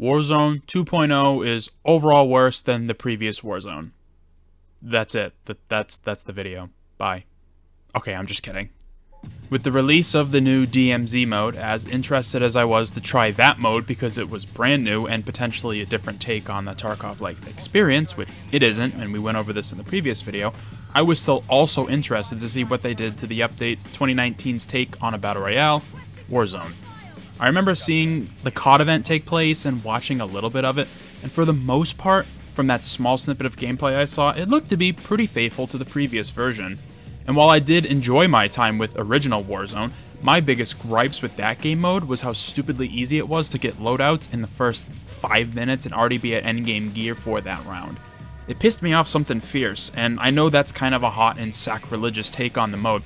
Warzone 2.0 is overall worse than the previous Warzone. That's it. That's the video. Bye. Okay, I'm just kidding. With the release of the new DMZ mode, as interested as I was to try that mode because it was brand new and potentially a different take on the Tarkov-like experience, which it isn't, and we went over this in the previous video, I was still also interested to see what they did to the update 2019's take on a battle royale, Warzone. I remember seeing the COD event take place and watching a little bit of it, and for the most part, from that small snippet of gameplay I saw, it looked to be pretty faithful to the previous version. And while I did enjoy my time with original Warzone, my biggest gripes with that game mode was how stupidly easy it was to get loadouts in the first 5 minutes and already be at endgame gear for that round. It pissed me off something fierce, and I know that's kind of a hot and sacrilegious take on the mode,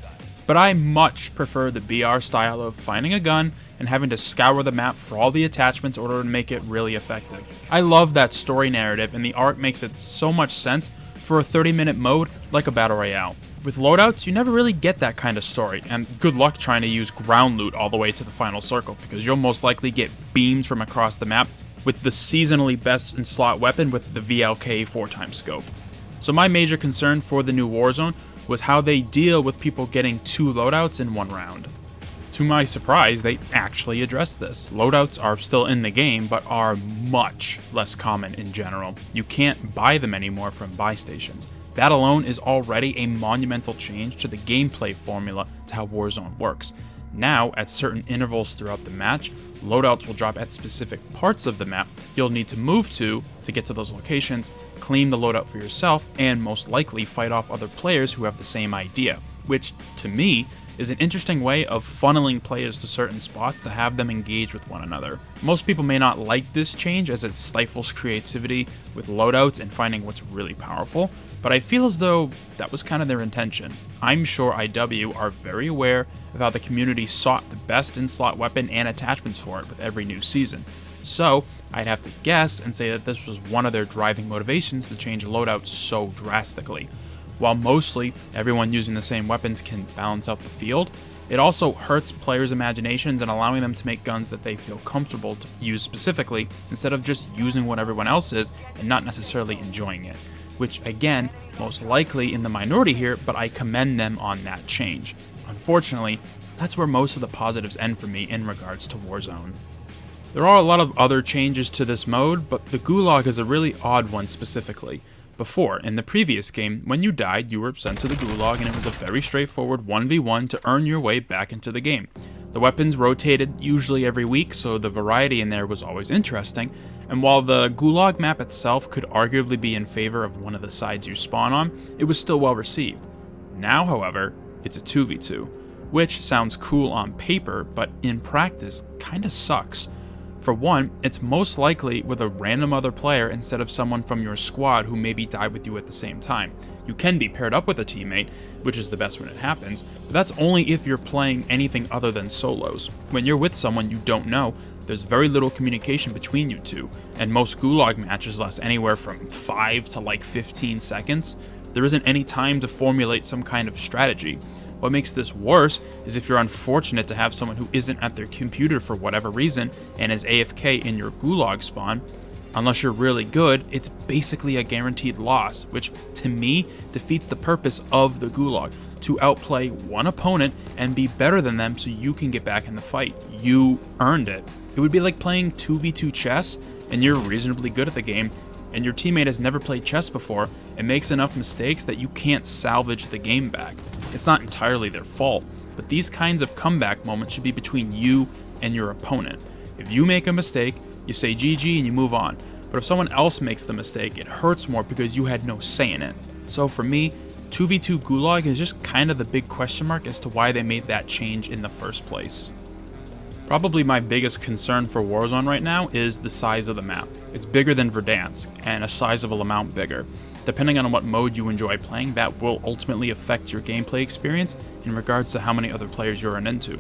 but I much prefer the BR style of finding a gun and having to scour the map for all the attachments in order to make it really effective. I love that story narrative, and the art makes it so much sense for a 30-minute mode like a battle royale. With loadouts, you never really get that kind of story, and good luck trying to use ground loot all the way to the final circle, because you'll most likely get beamed from across the map with the seasonally best in slot weapon with the VLK 4x scope. So my major concern for the new Warzone was how they deal with people getting 2 loadouts in 1 round. To my surprise, they actually addressed this. Loadouts are still in the game, but are much less common in general. You can't buy them anymore from buy stations. That alone is already a monumental change to the gameplay formula to how Warzone works. Now, at certain intervals throughout the match, loadouts will drop at specific parts of the map you'll need to move to get to those locations, claim the loadout for yourself, and most likely fight off other players who have the same idea, which, to me, is an interesting way of funneling players to certain spots to have them engage with one another. Most people may not like this change as it stifles creativity with loadouts and finding what's really powerful, but I feel as though that was kind of their intention. I'm sure IW are very aware of how the community sought the best in-slot weapon and attachments for it with every new season. So, I'd have to guess and say that this was one of their driving motivations to change loadouts so drastically. While mostly everyone using the same weapons can balance out the field, it also hurts players' imaginations and allowing them to make guns that they feel comfortable to use specifically instead of just using what everyone else is and not necessarily enjoying it. Which, again, most likely in the minority here, but I commend them on that change. Unfortunately, that's where most of the positives end for me in regards to Warzone. There are a lot of other changes to this mode, but the Gulag is a really odd one specifically. Before, in the previous game, when you died, you were sent to the Gulag, and it was a very straightforward 1v1 to earn your way back into the game. The weapons rotated usually every week, so the variety in there was always interesting, and while the Gulag map itself could arguably be in favor of one of the sides you spawn on, it was still well received. Now, however, it's a 2v2, which sounds cool on paper, but in practice kinda sucks. For one, it's most likely with a random other player instead of someone from your squad who maybe died with you at the same time. You can be paired up with a teammate, which is the best when it happens, but that's only if you're playing anything other than solos. When you're with someone you don't know, there's very little communication between you two, and most Gulag matches last anywhere from 5 to like 15 seconds. There isn't any time to formulate some kind of strategy. What makes this worse is if you're unfortunate to have someone who isn't at their computer for whatever reason and is AFK in your Gulag spawn. Unless you're really good, it's basically a guaranteed loss, which to me defeats the purpose of the Gulag, to outplay one opponent and be better than them so you can get back in the fight. You earned it. It would be like playing 2v2 chess and you're reasonably good at the game and your teammate has never played chess before and makes enough mistakes that you can't salvage the game back. It's not entirely their fault, but these kinds of comeback moments should be between you and your opponent. If you make a mistake, you say GG and you move on, but if someone else makes the mistake, it hurts more because you had no say in it. So for me, 2v2 Gulag is just kind of the big question mark as to why they made that change in the first place. Probably my biggest concern for Warzone right now is the size of the map. It's bigger than Verdansk, and a sizable amount bigger. Depending on what mode you enjoy playing, that will ultimately affect your gameplay experience in regards to how many other players you're into.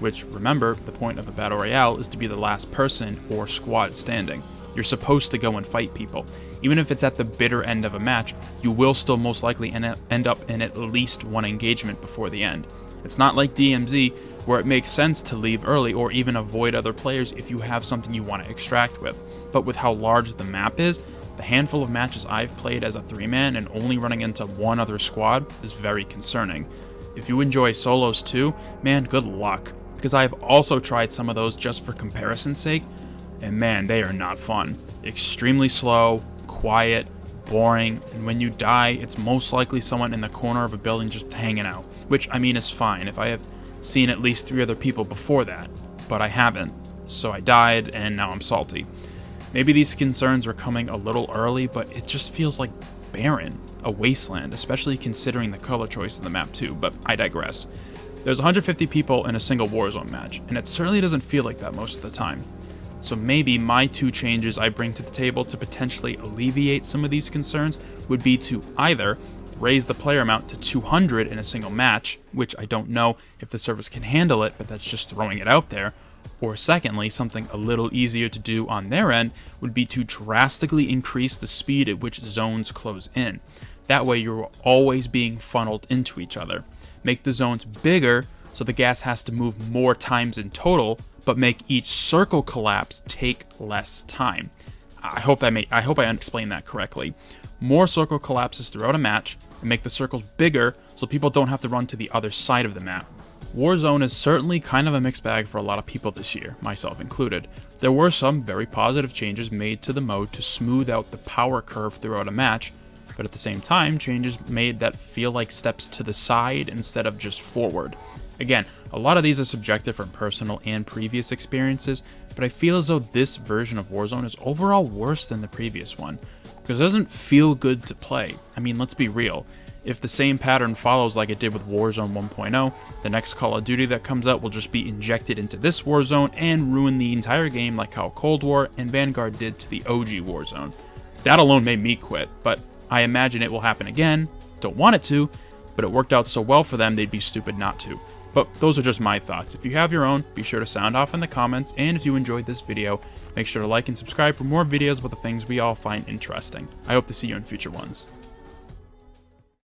Which, remember, the point of a battle royale is to be the last person or squad standing. You're supposed to go and fight people. Even if it's at the bitter end of a match, you will still most likely end up in at least one engagement before the end. It's not like DMZ, where it makes sense to leave early or even avoid other players if you have something you want to extract with. But with how large the map is, the handful of matches I've played as a 3-man and only running into one other squad is very concerning. If you enjoy solos too, man, good luck, because I've also tried some of those just for comparison's sake, and man, they are not fun. Extremely slow, quiet, boring, and when you die, it's most likely someone in the corner of a building just hanging out, which I mean is fine if I have seen at least 3 other people before that, but I haven't, so I died and now I'm salty. Maybe these concerns were coming a little early, but it just feels like barren, a wasteland, especially considering the color choice of the map too, but I digress. There's 150 people in a single Warzone match, and it certainly doesn't feel like that most of the time. So maybe my 2 changes I bring to the table to potentially alleviate some of these concerns would be to either raise the player amount to 200 in a single match, which I don't know if the servers can handle it, but that's just throwing it out there. Or secondly, something a little easier to do on their end would be to drastically increase the speed at which zones close in. That way you're always being funneled into each other. Make the zones bigger so the gas has to move more times in total, but make each circle collapse take less time. I hope I explained that correctly. More circle collapses throughout a match and make the circles bigger so people don't have to run to the other side of the map. Warzone is certainly kind of a mixed bag for a lot of people this year, myself included. There were some very positive changes made to the mode to smooth out the power curve throughout a match, but at the same time, changes made that feel like steps to the side instead of just forward. Again, a lot of these are subjective from personal and previous experiences, but I feel as though this version of Warzone is overall worse than the previous one, because it doesn't feel good to play. I mean, let's be real. If the same pattern follows like it did with Warzone 1.0, the next Call of Duty that comes out will just be injected into this Warzone and ruin the entire game like how Cold War and Vanguard did to the OG Warzone. That alone made me quit, but I imagine it will happen again. Don't want it to, but it worked out so well for them they'd be stupid not to. But those are just my thoughts. If you have your own, be sure to sound off in the comments, and if you enjoyed this video, make sure to like and subscribe for more videos about the things we all find interesting. I hope to see you in future ones.